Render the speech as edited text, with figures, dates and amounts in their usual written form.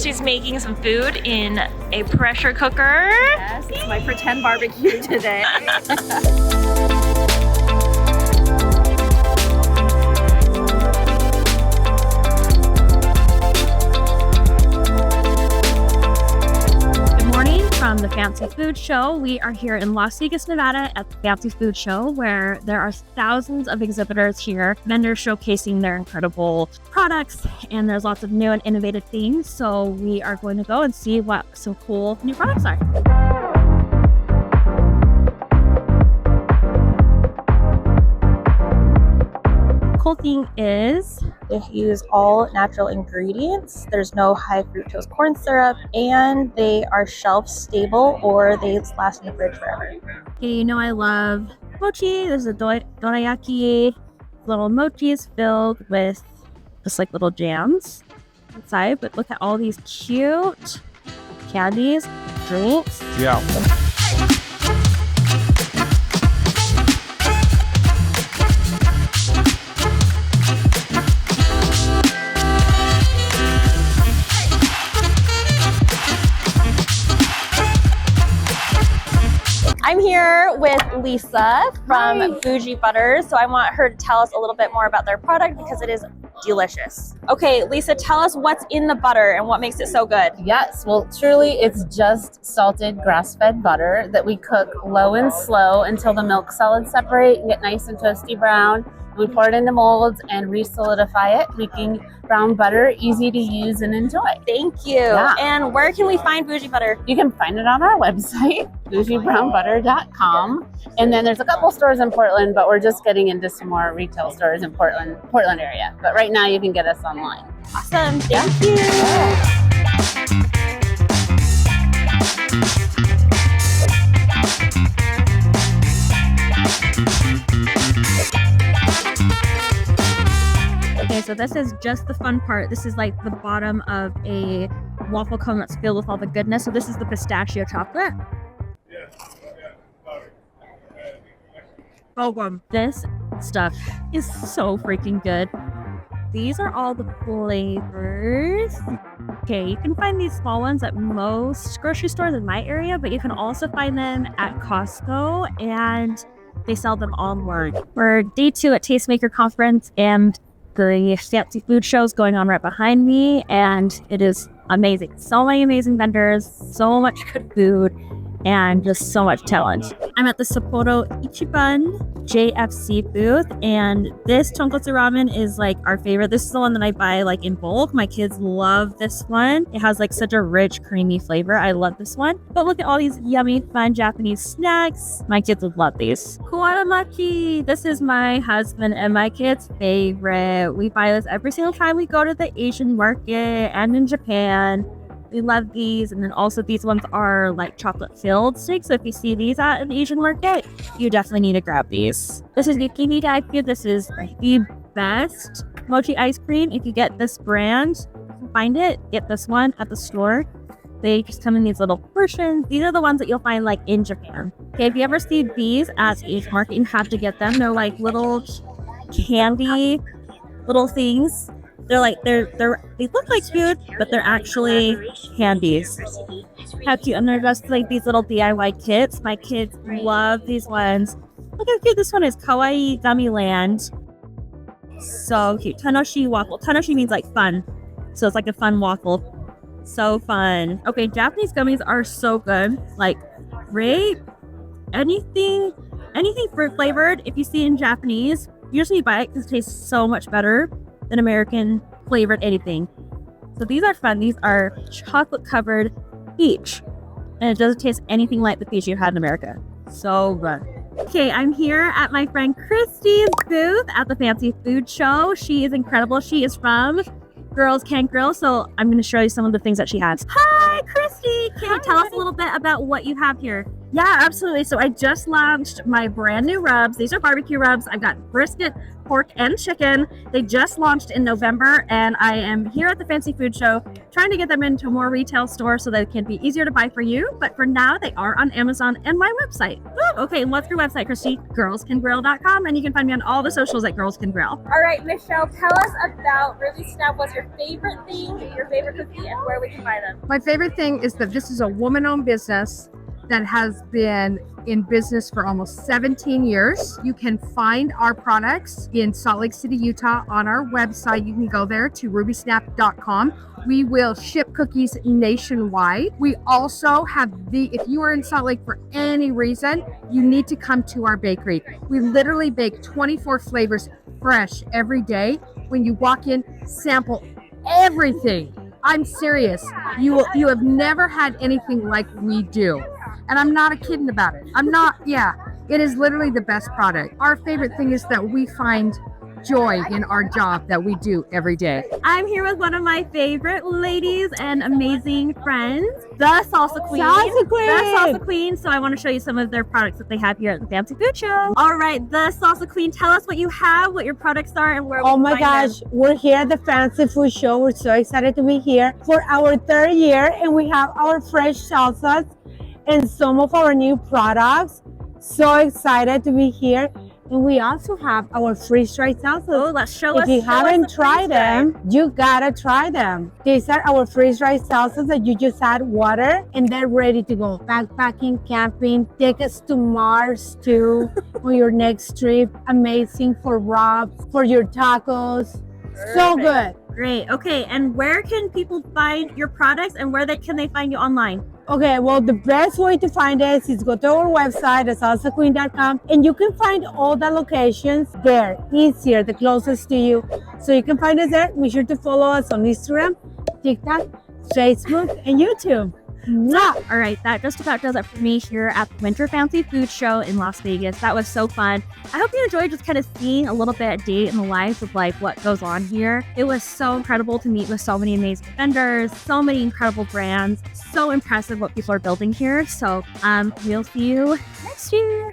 Christy's making some food in a pressure cooker. Yes, it's my pretend barbecue today. From the Fancy Food Show. We are here in Las Vegas, Nevada at the Fancy Food Show, where there are thousands of exhibitors here, vendors showcasing their incredible products, and there's lots of new and innovative things. So we are going to go and see what some cool new products are. Cool thing is they use all natural ingredients. There's no high fructose corn syrup, and they are shelf stable or they last in the fridge forever. Okay, you know I love mochi. There's a dorayaki. Little mochis filled with just like little jams inside, but look at all these cute candies, drinks. Yeah. I'm here with Lisa from Fuji Butters, so I want her to tell us a little bit more about their product because it is delicious. Okay, Lisa, tell us what's in the butter and what makes it so good. Yes, well, truly, it's just salted grass-fed butter that we cook low and slow until the milk solids separate and get nice and toasty brown. We pour it into molds and re-solidify it, making brown butter easy to use and enjoy. Thank you. Yeah. And where can we find Fuji Butter? You can find it on our website, FujiBrownButter.com. And then there's a couple stores in Portland, but we're just getting into some more retail stores in Portland area. But right now you can get us online. Awesome. Thank you. Okay, so this is just the fun part. This is like the bottom of a waffle cone that's filled with all the goodness. So this is the pistachio chocolate. Oh, this stuff is so freaking good. These are all the flavors. Okay, you can find these small ones at most grocery stores in my area, but you can also find them at Costco, and they sell them online. We're day 2 at Tastemaker conference, and the Fancy Food Show is going on right behind me, and it is amazing. So many amazing vendors, so much good food, and just so much talent. I'm at the Sapporo Ichiban JFC booth, and this tonkotsu ramen is like our favorite. This is the one that I buy like in bulk. My kids love this one. It has like such a rich, creamy flavor. I love this one. But look at all these yummy, fun Japanese snacks. My kids would love these. Kuwaramaki. This is my husband and my kids' favorite. We buy this every single time we go to the Asian market and in Japan. We love these, and then also these ones are like chocolate filled sticks. So if you see these at an Asian market, you definitely need to grab these. This is Yukimi Daiku. This is the best mochi ice cream. If you get this brand, find it, get this one at the store. They just come in these little portions. These are the ones that you'll find like in Japan. Okay, if you ever see these at the Asian market, you have to get them. They're like little candy, little things. They're like they look like food, but they're actually candies. How cute! And they're just like these little DIY kits. My kids love these ones. Look how cute this one is. Kawaii Gummy Land. So cute. Tanoshi waffle. Tanoshi means like fun, so it's like a fun waffle. So fun. Okay, Japanese gummies are so good. Like grape, anything fruit flavored. If you see it in Japanese, usually you buy it because it tastes so much better than American flavored anything. So these are fun. These are chocolate covered peach, and it doesn't taste anything like the peach you had in America. So good. Okay, I'm here at my friend Christy's booth at the Fancy Food Show. She is incredible. She is from Girls Can Grill, so I'm going to show you some of the things that she has. Hi, Christy. Can you tell us a little bit about what you have here? Yeah, absolutely. So I just launched my brand new rubs. These are barbecue rubs. I've got brisket, pork, and chicken. They just launched in November, and I am here at the Fancy Food Show trying to get them into more retail stores so that it can be easier to buy for you. But for now, they are on Amazon and my website. Woo! Okay, and what's your website, Christy? Girlscangrill.com, and you can find me on all the socials at Girls Can Grill. All right, Michelle, tell us about Ruby Snap. What's your favorite thing, your favorite cookie, and where we can buy them? My favorite thing is that this is a woman-owned business that has been in business for almost 17 years. You can find our products in Salt Lake City, Utah on our website. You can go there to rubysnap.com. We will ship cookies nationwide. We also have if you are in Salt Lake for any reason, you need to come to our bakery. We literally bake 24 flavors fresh every day. When you walk in, sample everything. I'm serious. You have never had anything like we do. And I'm not kidding about it. It is literally the best product. Our favorite thing is that we find joy in our job that we do every day. I'm here with one of my favorite ladies and amazing friends, the Salsa Queen. Salsa Queen! The Salsa Queen. So I want to show you some of their products that they have here at the Fancy Food Show. All right, the Salsa Queen, tell us what you have, what your products are, and where we Oh can my find gosh, them. we're here at the Fancy Food Show. We're so excited to be here for our third year, and we have our fresh salsas and some of our new products. So excited to be here. And we also have our freeze-dried salsas. Oh, show us If you the haven't tried freeze-dried. them, you gotta try them. These are our freeze-dried salsas that you just add water and they're ready to go. Backpacking, camping, take us to Mars too on your next trip. Amazing for wraps, for your tacos. So good. Great. Okay, and where can people find your products, and where can they find you online? Okay, well, the best way to find us is go to our website at salsaqueen.com, and you can find all the locations there, easier, the closest to you. So you can find us there. Be sure to follow us on Instagram, TikTok, Facebook, and YouTube. Mwah! All right, that just about does it for me here at the Winter Fancy Food Show in Las Vegas. That was so fun. I hope you enjoyed just kind of seeing a little bit a day in the life of what goes on here. It was so incredible to meet with so many amazing vendors, so many incredible brands. So impressive what people are building here. So we'll see you next year.